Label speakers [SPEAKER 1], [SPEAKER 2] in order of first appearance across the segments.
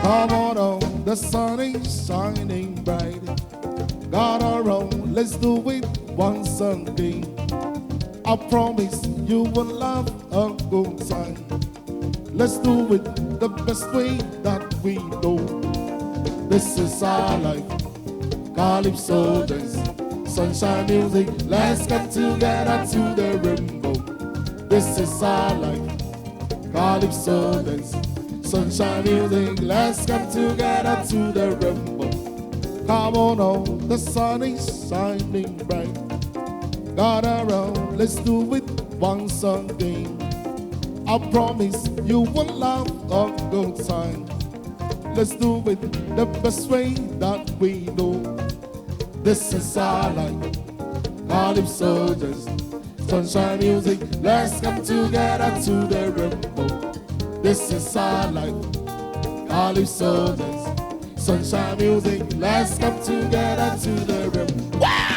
[SPEAKER 1] Come on, oh, the sun is shining bright. Got around, let's do it once again. I promise you will have a good time. Let's do it the best way that we know. This is our life, Calypso dance, sunshine music. Let's get together to the rainbow. This is our life, Calypso dance, sunshine music. Let's get together to the rainbow. Come on, oh, the sun is shining bright. Got around, let's do it once again. I promise you will have a good time. Let's do it the best way that we know. This is our life, Calypso dance, sunshine music. Let's come together to the rainbow. This is our life, Calypso dance, sunshine music. Let's come together to the rainbow. Wow!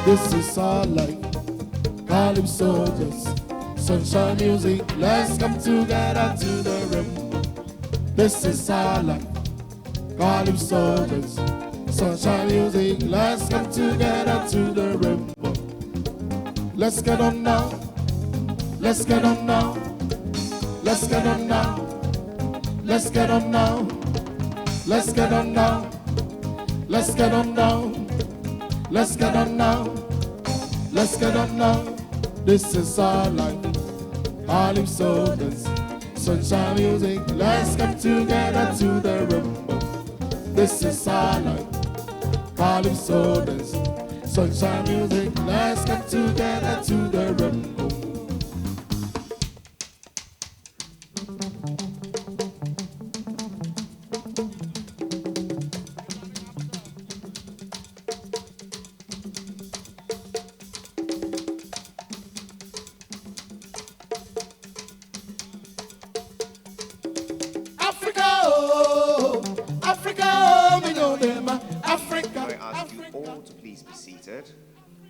[SPEAKER 1] This is our life, Calypso dance, sunshine music. Let's come together to the rainbow. This is our life, Calypso dance, sunshine music. Let's come together to the rainbow. Let's get on now, let's get on now, let's get on now, let's get on now, let's get on now, let's get on now, let's get on now, let's get on now. This is our life, Calypso dance, sunshine music. Let's come together to the rainbow. This is our life, Calypso dance, sunshine music. Let's come together to the rainbow.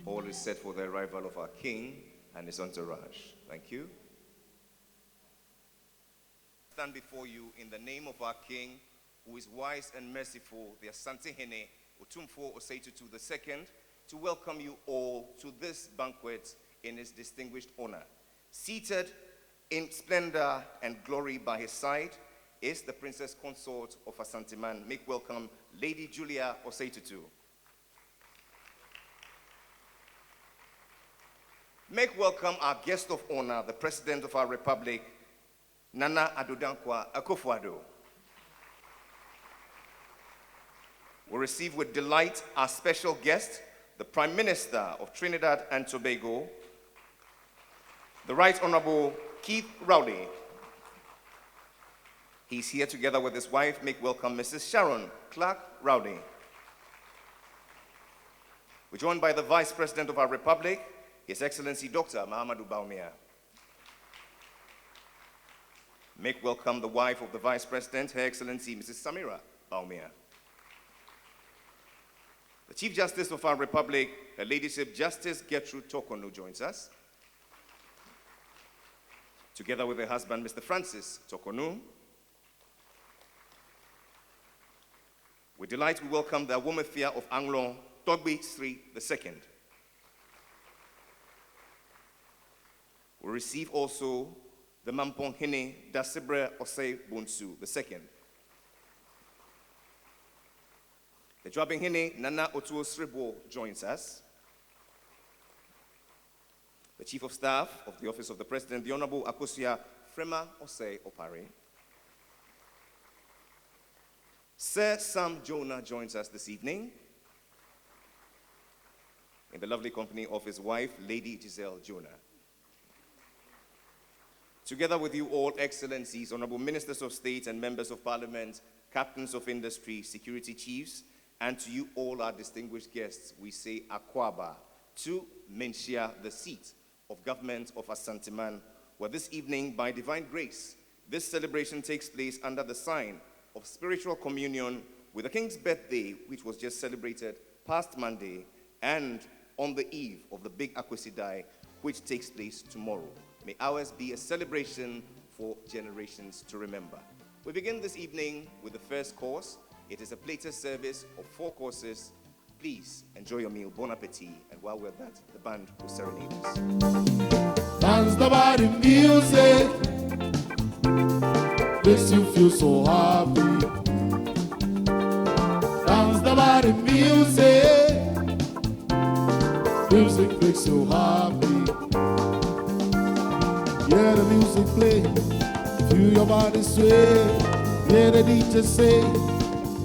[SPEAKER 2] All is set for the arrival of our king and his entourage. Thank you. Stand before you in the name of our king, who is wise and merciful, the Asante Hene, Otumfuo Osei Tutu II, to welcome you all to this banquet in his distinguished honor. Seated in splendor and glory by his side is the princess consort of Asanteman. Make welcome Lady Julia Osei Tutu. Make welcome our guest of honor, the President of our Republic, Nana Addo Dankwa Akufo-Addo. We receive with delight our special guest, the Prime Minister of Trinidad and Tobago, the Right Honorable Keith Rowley. He's here together with his wife. Make welcome Mrs. Sharon Clark Rowley. We're joined by the Vice President of our Republic, His Excellency Dr. Mahamudu Bawumia. Make welcome the wife of the Vice President, Her Excellency Mrs. Samira Bawumia. The Chief Justice of our Republic, Her Ladyship Justice Gertrude Tokonu, joins us. Together with her husband, Mr. Francis Tokonu. With delight, we welcome the Womefia of Anglong, Togbe Sri II. We receive also the Mampong Hene Dasibre Osei Bonsu II. The Joabing Hene Nana Otuo Sribo joins us. The Chief of Staff of the Office of the President, the Honorable Akosia Frema Osei Opare. Sir Sam Jonah joins us this evening in the lovely company of his wife, Lady Giselle Jonah. Together with you all, Excellencies, Honorable Ministers of State and Members of Parliament, Captains of Industry, Security Chiefs, and to you all our distinguished guests, we say Akwaba to Menchia, the seat of government of Asanteman, where this evening, by divine grace, this celebration takes place under the sign of spiritual communion with the King's birthday, which was just celebrated past Monday, and on the eve of the big Akwesidai, which takes place tomorrow. May ours be a celebration for generations to remember. We begin this evening with the first course. It is a platter service of 4 courses. Please enjoy your meal. Bon appetit. And while we're at that, the band will serenade us.
[SPEAKER 1] Dance the body music makes you feel so happy. Dance the body music, music makes you happy. Hear the music play, feel your body sway. Hear the DJ say,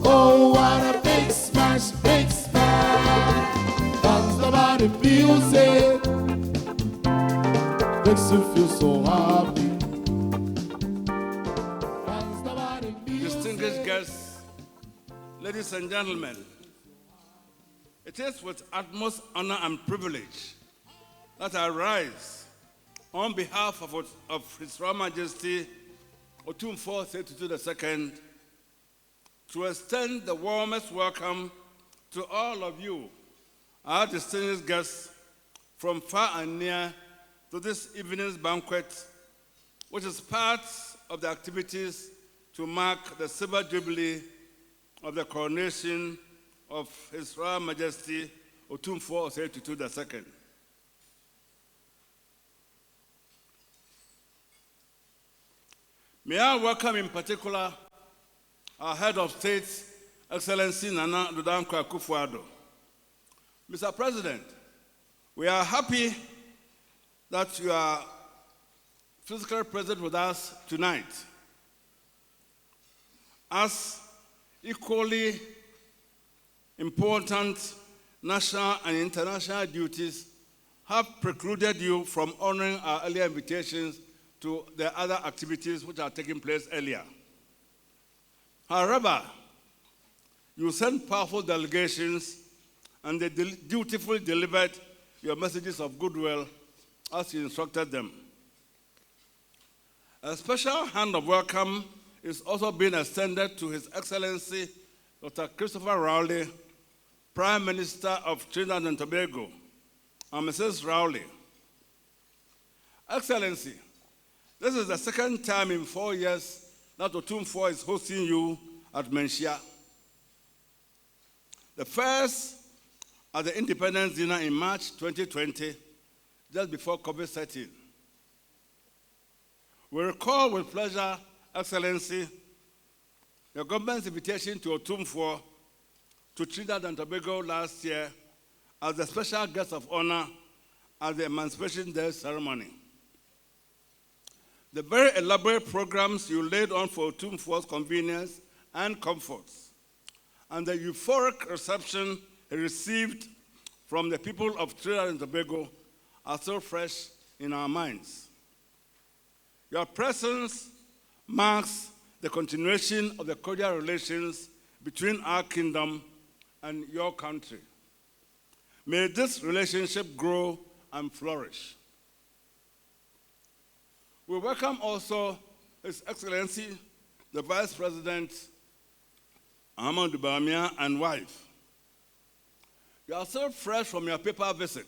[SPEAKER 1] oh, what a big smash, big smash. Dance the body music makes you feel so happy. Dance the body music.
[SPEAKER 3] Distinguished guests, ladies and gentlemen, it is with utmost honor and privilege that I rise on behalf of His Royal Majesty Otumfuo Tutu II to extend the warmest welcome to all of you, our distinguished guests from far and near, to this evening's banquet, which is part of the activities to mark the Silver Jubilee of the coronation of His Royal Majesty Otumfuo Osei Tutu II. May I welcome in particular our Head of State, Excellency Nana Adodankwa Akufo-Addo. Mr. President, we are happy that you are physically present with us tonight. As equally important national and international duties have precluded you from honoring our earlier invitations to the other activities which are taking place earlier. However, you sent powerful delegations and they dutifully delivered your messages of goodwill as you instructed them. A special hand of welcome is also being extended to His Excellency Dr. Christopher Rowley, Prime Minister of Trinidad and Tobago, and Mrs. Rowley. Excellency, this is the second time in 4 years that Otumfuo is hosting you at Menchia. The first at the Independence Dinner in March 2020, just before COVID set in. We recall with pleasure, Excellency, your government's invitation to Otumfuo to Trinidad and Tobago last year as the special guest of honor at the Emancipation Day ceremony. The very elaborate programs you laid on for Otumfuo's convenience and comforts, and the euphoric reception he received from the people of Trinidad and Tobago are so fresh in our minds. Your presence marks the continuation of the cordial relations between our kingdom and your country. May this relationship grow and flourish. We welcome also His Excellency, the Vice President, Ahmad Dubamia, and wife. You are so fresh from your papal visit,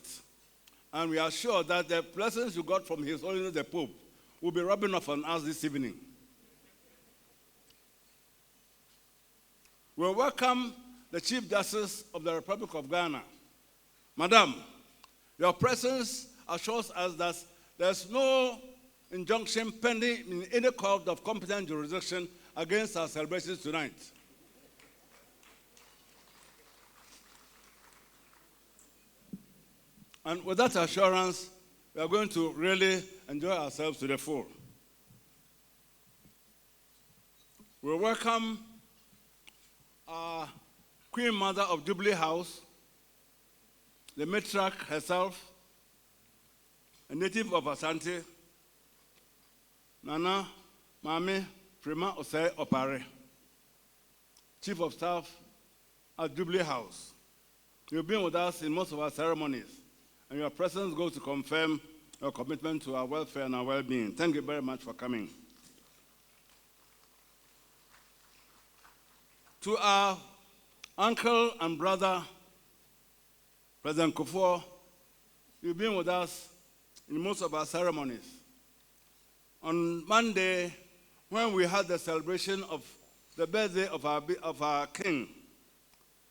[SPEAKER 3] and we are sure that the blessings you got from His Holiness the Pope will be rubbing off on us this evening. We welcome the Chief Justice of the Republic of Ghana. Madam, your presence assures us that there's no injunction pending in any court of competent jurisdiction against our celebrations tonight. And with that assurance, we are going to really enjoy ourselves to the full. We welcome our Queen Mother of Jubilee House, the matriarch herself, a native of Asante, Nana Mami Prima Osei Opare, Chief of Staff at Jubilee House. You've been with us in most of our ceremonies, and your presence goes to confirm your commitment to our welfare and our well-being. Thank you very much for coming. To our uncle and brother, President Otumfuo, you've been with us in most of our ceremonies. On Monday, when we had the celebration of the birthday of our king,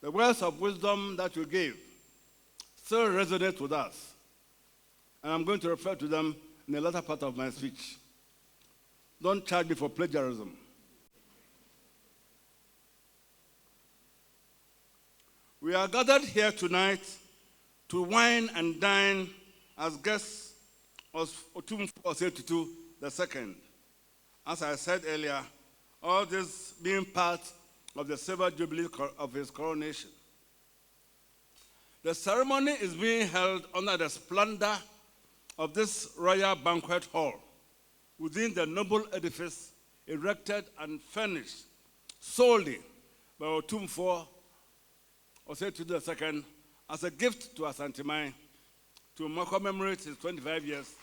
[SPEAKER 3] the words of wisdom that you gave still resonate with us. And I'm going to refer to them in the latter part of my speech. Don't charge me for plagiarism. We are gathered here tonight to wine and dine as guests of Otumfuo Osei Tutu II. As I said earlier, all this being part of the silver jubilee of his coronation. The ceremony is being held under the splendor of this royal banquet hall within the noble edifice erected and furnished solely by Otumfuo Osei Tutu II as a gift to Asante to commemorate his 25 years.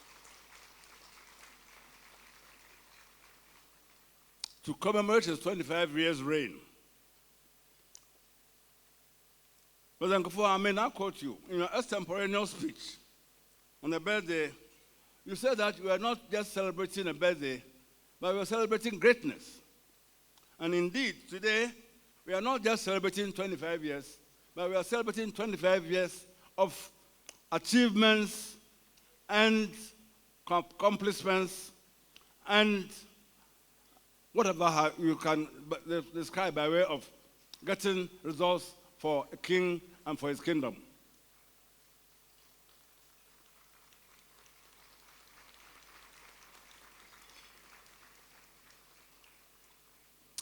[SPEAKER 3] To commemorate his 25 years reign. President Otumfuo, I may now quote you. In your extemporaneous speech on the birthday, you said that you are not just celebrating a birthday, but we are celebrating greatness. And indeed, today, we are not just celebrating 25 years, but we are celebrating 25 years of achievements and accomplishments and whatever you can describe by way of getting results for a king and for his kingdom.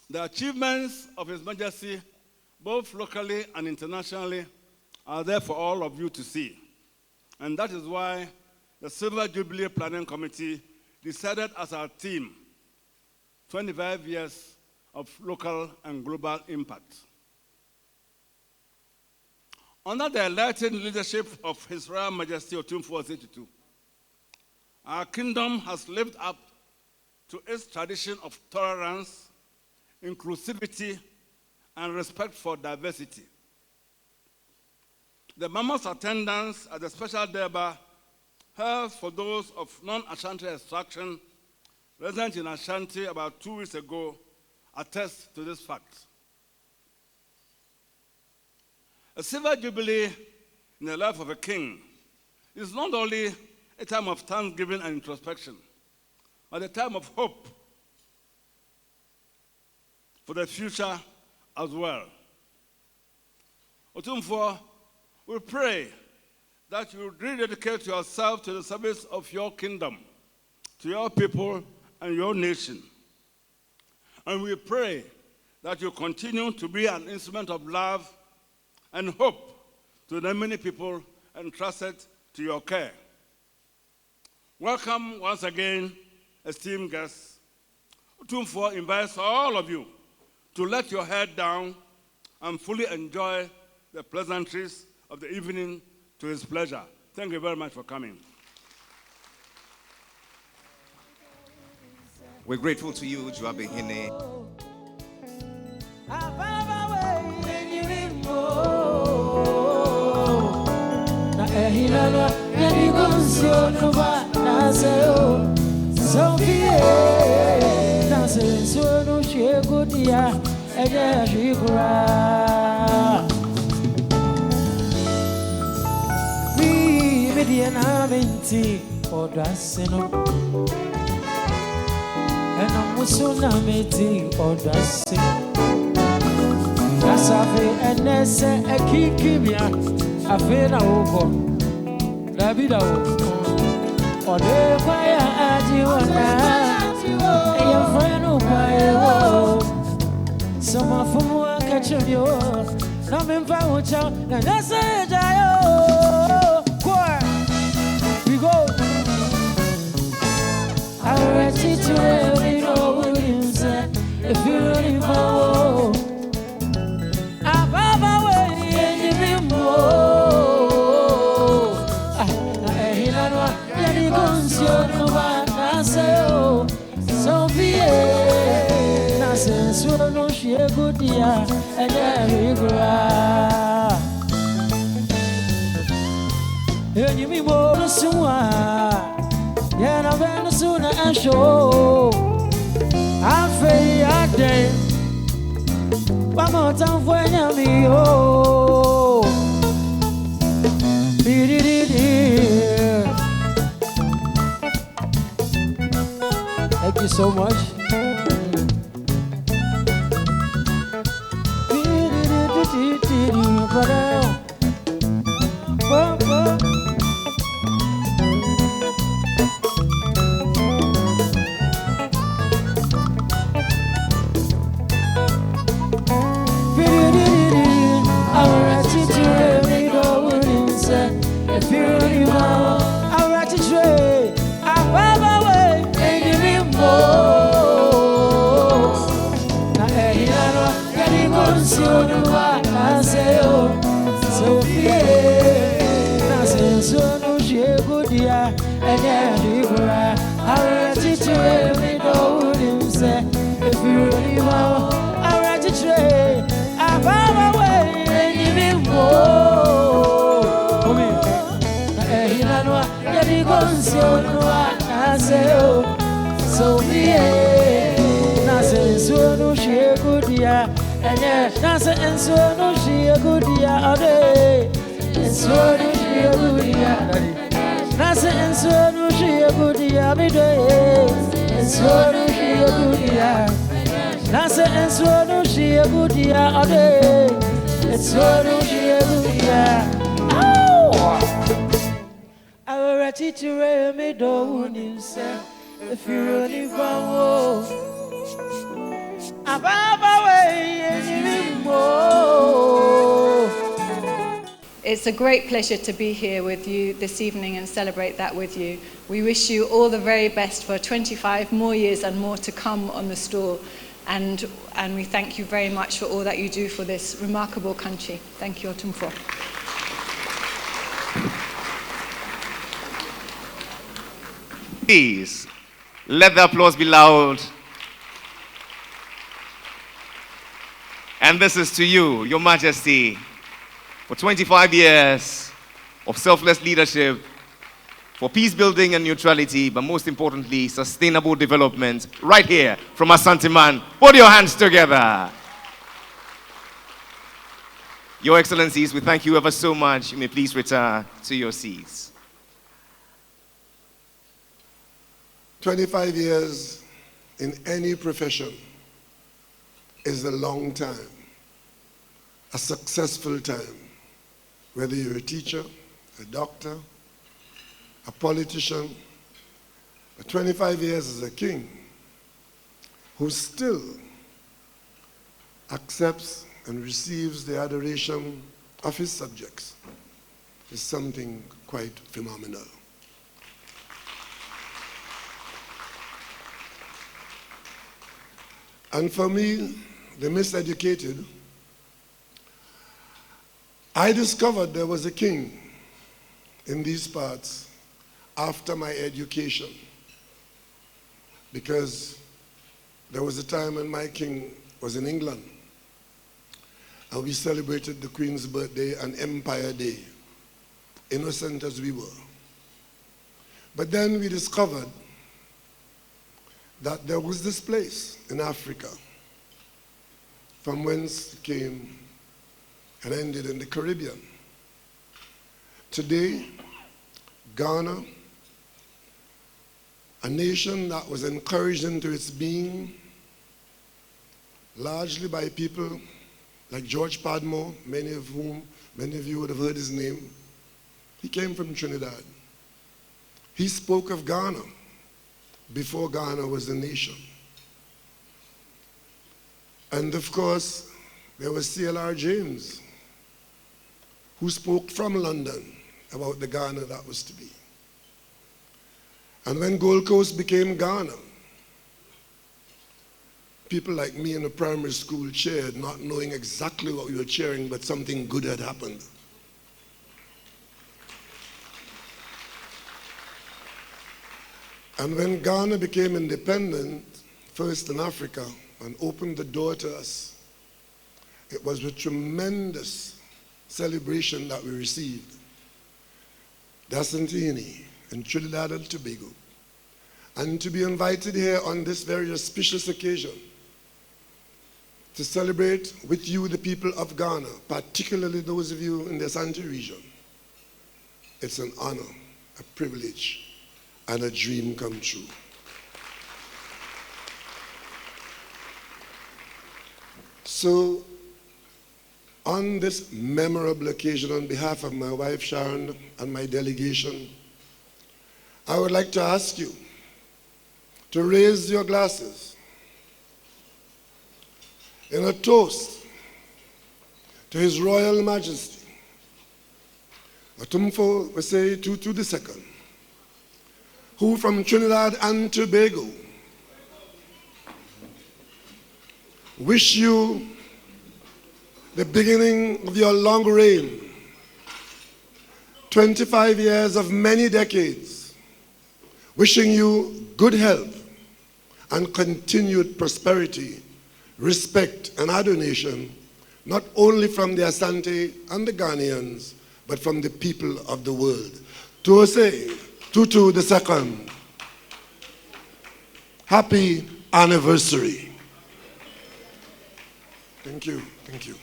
[SPEAKER 3] The achievements of His Majesty, both locally and internationally, are there for all of you to see. And that is why the Silver Jubilee Planning Committee decided as our theme 25 years of local and global impact. Under the enlightened leadership of His Royal Majesty Otumfuo Osei Tutu, our kingdom has lived up to its tradition of tolerance, inclusivity, and respect for diversity. The mammoth attendance at the special Durbar held for those of non-Ashanti extraction resident in Ashanti about 2 weeks ago attest to this fact. A silver jubilee in the life of a king is not only a time of thanksgiving and introspection, but a time of hope for the future as well. Otumfuo, we pray that you rededicate yourself to the service of your kingdom, to your people and your nation. And we pray that you continue to be an instrument of love and hope to the many people entrusted to your care. Welcome once again, esteemed guests. Otumfuo invites all of you to let your head down and fully enjoy the pleasantries of the evening to his pleasure. Thank you very much for coming.
[SPEAKER 2] We're grateful to you, Jubilee.
[SPEAKER 4] Eja Shikura. Mediana Minti or Dassino. And I'm Musuna Meti or Dassi. Nasafe and Nessa a Kikimia. I feel over. Rabida or the fire at you and your friend who buy some of whom will catch you. Not in Faucha, and that's it. We go. I reach it to every know what you say. If you really know, I'm my way in the more. I don't want any consumer. I say, oh, so be it. I say, so no, she a good year, and every grab. And you mean more soon? Yeah, I'm very soon and show. I'm free a day. One more time for me. Oh, thank you so much. So yeah, Nasa so no she a good year, and yeah, Nasa and so no she a good year all day, and so no she a good year, Nasa and so no she a good year midday, and so no she a good year, Nasa and so no she a good year all day, and so no she a good year. Ow! I will write it to me don't you say. If you really want
[SPEAKER 5] it's a great pleasure to be here with you this evening and celebrate that with you. We wish you all the very best for 25 more years and more to come on the store. And we thank you very much for all that you do for this remarkable country. Thank you, Otumfuo.
[SPEAKER 2] Please, let the applause be loud. And this is to you, Your Majesty, for 25 years of selfless leadership, for peace building and neutrality, but most importantly, sustainable development, right here from Asanteman. Put your hands together. Your Excellencies, we thank you ever so much. You may please return to your seats.
[SPEAKER 6] 25 years in any profession is a long time, a successful time, whether you're a teacher, a doctor, a politician, but 25 years as a king who still accepts and receives the adoration of his subjects is something quite phenomenal. And for me, the miseducated, I discovered there was a king in these parts after my education, because there was a time when my king was in England and we celebrated the Queen's birthday and Empire Day, innocent as we were. But then we discovered that there was this place in Africa from whence it came and ended in the Caribbean. Today, Ghana, a nation that was encouraged into its being largely by people like George Padmore, many of you would have heard his name. He came from Trinidad. He spoke of Ghana before Ghana was a nation. And of course, there was C.L.R. James, who spoke from London about the Ghana that was to be. And when Gold Coast became Ghana, people like me in the primary school cheered, not knowing exactly what we were cheering, but something good had happened. And when Ghana became independent, first in Africa, and opened the door to us, it was with tremendous celebration that we received Dasantini in Trinidad and Tobago. And to be invited here on this very auspicious occasion to celebrate with you, the people of Ghana, particularly those of you in the Asante region, it's an honor, a privilege, and a dream come true. So, on this memorable occasion, on behalf of my wife Sharon and my delegation, I would like to ask you to raise your glasses in a toast to His Royal Majesty, Otumfuo Osei Tutu II, who from Trinidad and Tobago wish you the beginning of your long reign, 25 years of many decades, wishing you good health and continued prosperity, respect and adoration, not only from the Asante and the Ghanaians, but from the people of the world. To Osei Tutu II, happy anniversary. Thank you, thank you.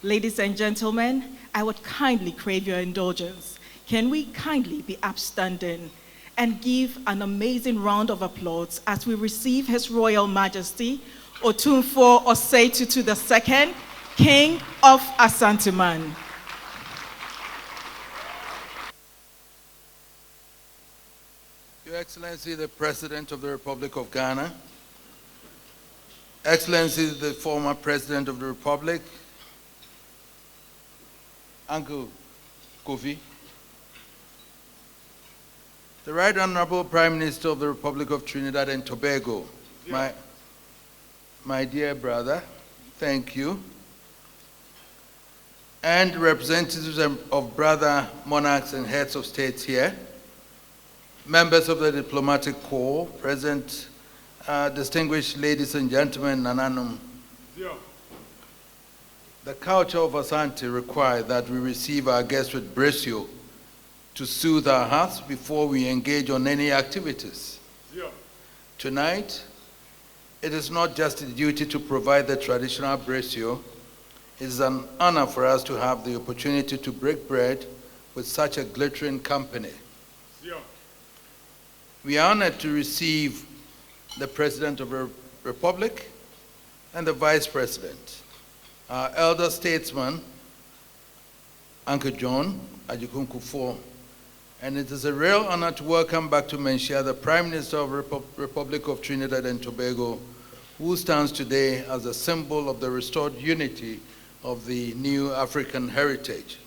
[SPEAKER 7] Ladies and gentlemen, I would kindly crave your indulgence. Can we kindly be upstanding and give an amazing round of applause as we receive His Royal Majesty, Otumfuo Osei Tutu II, King of Asanteman.
[SPEAKER 8] Your Excellency, the President of the Republic of Ghana, Excellency, the former President of the Republic, Uncle Kofi, the Right Honorable Prime Minister of the Republic of Trinidad and Tobago, my dear brother, thank you, and representatives of brother monarchs and heads of states here, members of the diplomatic corps, present, distinguished ladies and gentlemen, Nananum. The culture of Asante requires that we receive our guests with braccio to soothe our hearts before we engage on any activities. Tonight, it is not just a duty to provide the traditional braccio, it is an honor for us to have the opportunity to break bread with such a glittering company. We are honored to receive the President of the Republic and the Vice President, our elder statesman, Uncle John Otumfuo. And it is a real honor to welcome back to Menchia the Prime Minister of the Republic of Trinidad and Tobago, who stands today as a symbol of the restored unity of the new African heritage.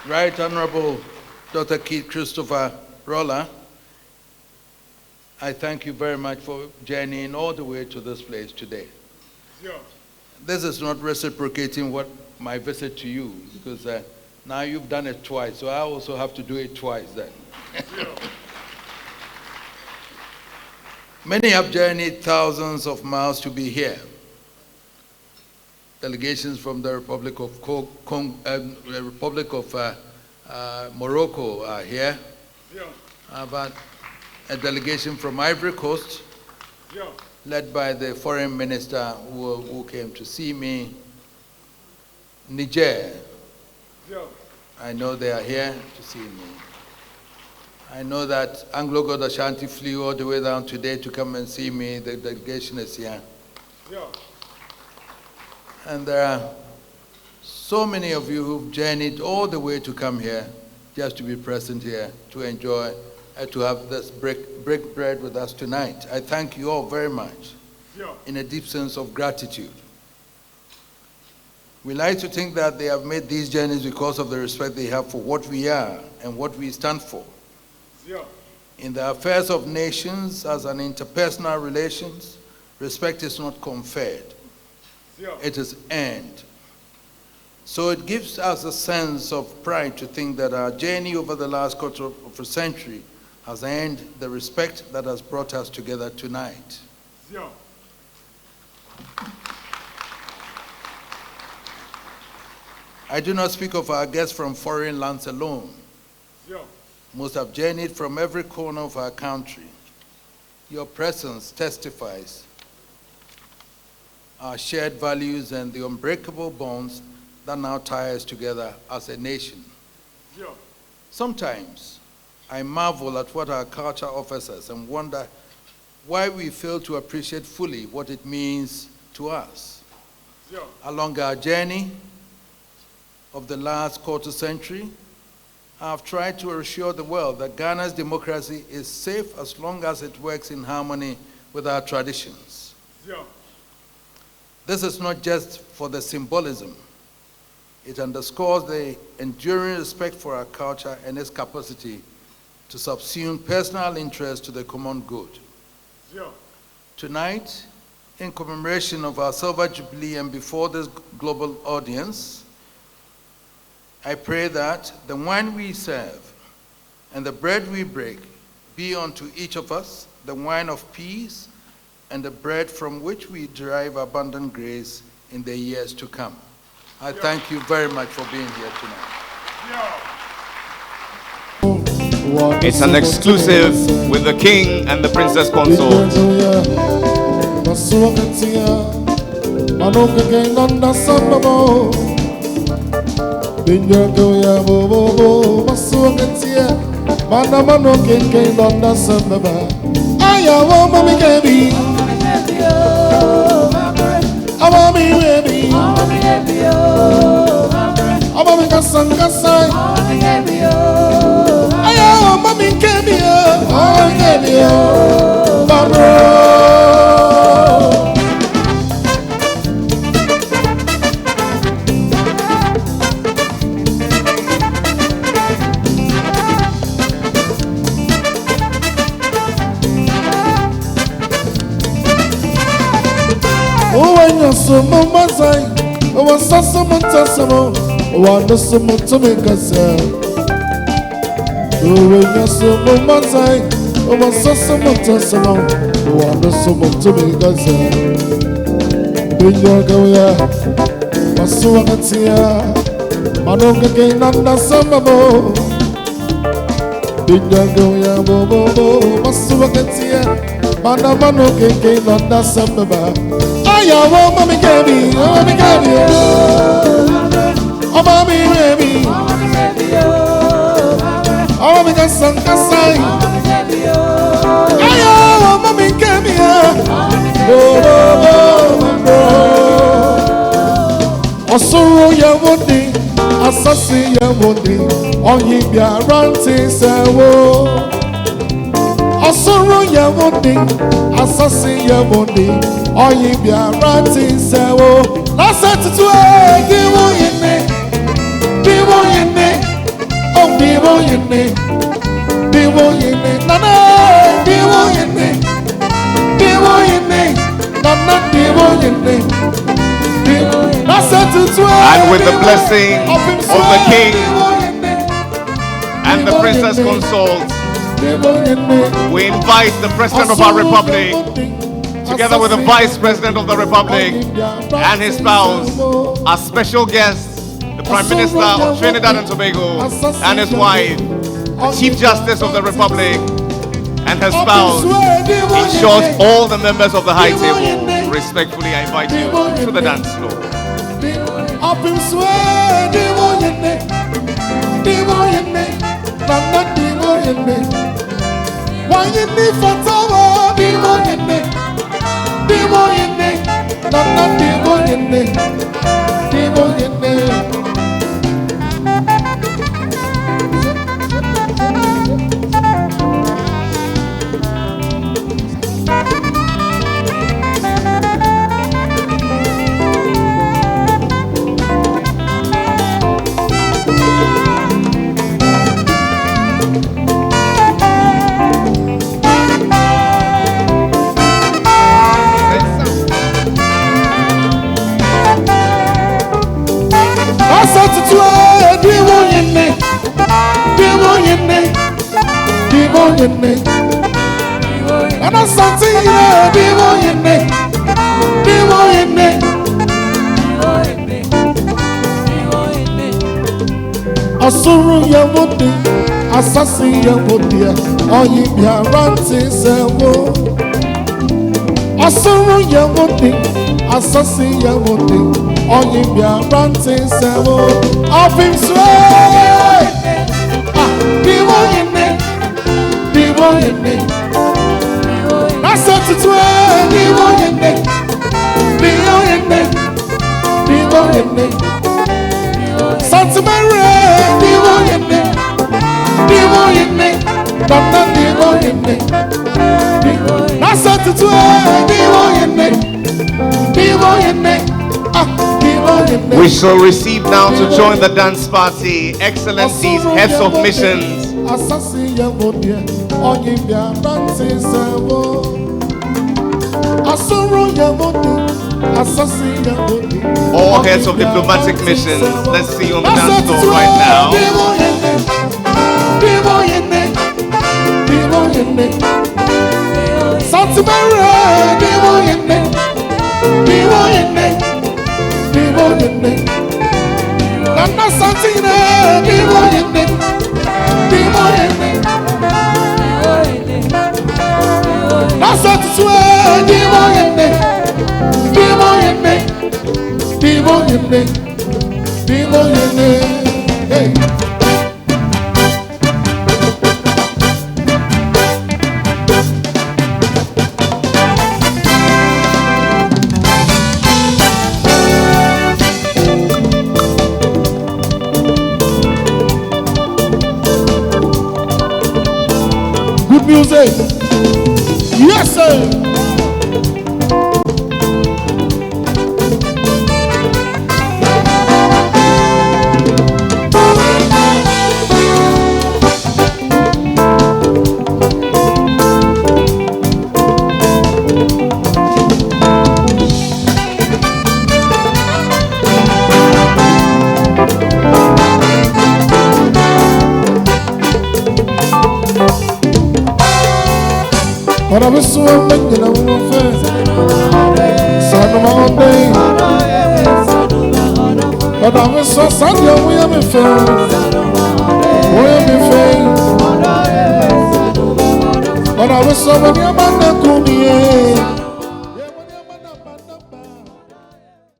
[SPEAKER 8] Right Honorable Dr. Keith Christopher Rolla, I thank you very much for journeying all the way to this place today. This is not reciprocating what my visit to you, because now you've done it twice, so I also have to do it twice then. Many have journeyed thousands of miles to be here. Delegations from the Republic of Morocco are here. But a delegation from Ivory Coast, led by the foreign minister who came to see me. Niger, I know they are here to see me. I know that Anglo-God Ashanti flew all the way down today to come and see me. The delegation is here. And there are so many of you who've journeyed all the way to come here just to be present here, to enjoy, to have this break bread with us tonight. I thank you all very much in a deep sense of gratitude. We like to think that they have made these journeys because of the respect they have for what we are and what we stand for. In the affairs of nations, as an interpersonal relations, respect is not conferred. It is earned. So it gives us a sense of pride to think that our journey over the last quarter of a century has earned the respect that has brought us together tonight. I do not speak of our guests from foreign lands alone. Most have journeyed from every corner of our country. Your presence testifies our shared values and the unbreakable bonds that now tie us together as a nation. Sometimes I marvel at what our culture offers us and wonder why we fail to appreciate fully what it means to us. Along our journey of the last quarter century, I have tried to assure the world that Ghana's democracy is safe as long as it works in harmony with our traditions. This is not just for the symbolism. It underscores the enduring respect for our culture and its capacity to subsume personal interest to the common good. Tonight, in commemoration of our Silver Jubilee and before this global audience, I pray that the wine we serve and the bread we break be unto each of us the wine of peace and the bread from which we derive abundant grace in the years to come. I thank you very much for being here tonight.
[SPEAKER 2] It's an exclusive with the King and the Princess Consort.
[SPEAKER 1] Osoro yawodi, asasi yawodi, oyi biaranti sewo. Osoro yawodi, asasi yawodi, oyi biaranti sewo. Lasa tutu diwo yene, oh diwo yene, nana diwo yene, nana diwo yene.
[SPEAKER 2] And with the blessing of the King and the Princess Consort, we invite the President of our Republic, together with the Vice President of the Republic and his spouse, as special guests, the Prime Minister of Trinidad and Tobago and his wife, the Chief Justice of the Republic, and her spouse. In short, all the members of the high table, respectfully, I invite you to the dance floor.
[SPEAKER 1] Asuru yamudi, asasi yamudi, oyi biaranti sewo. Asuru yamudi, asasi yamudi, oyi biaranti sewo. Afim sway, diwo yene, nasa tutwe, diwo yene, Santa Maria, diwo yene, Donna diwo yene, nasa tutwe, diwo yene,
[SPEAKER 2] We shall receive now to join the dance party Excellencies, heads of missions. All heads of diplomatic missions. Let's see you on the dance floor right now.
[SPEAKER 1] Santa Maria, diwo yene. Nana Santina, diwo yene. Nasa tutwe, diwo yene. Hey. Good music. Yes, sir. But I was so making a woman first. Son of my day. But I was so sad, we have been first. We have been first. But I was so many a man that could be.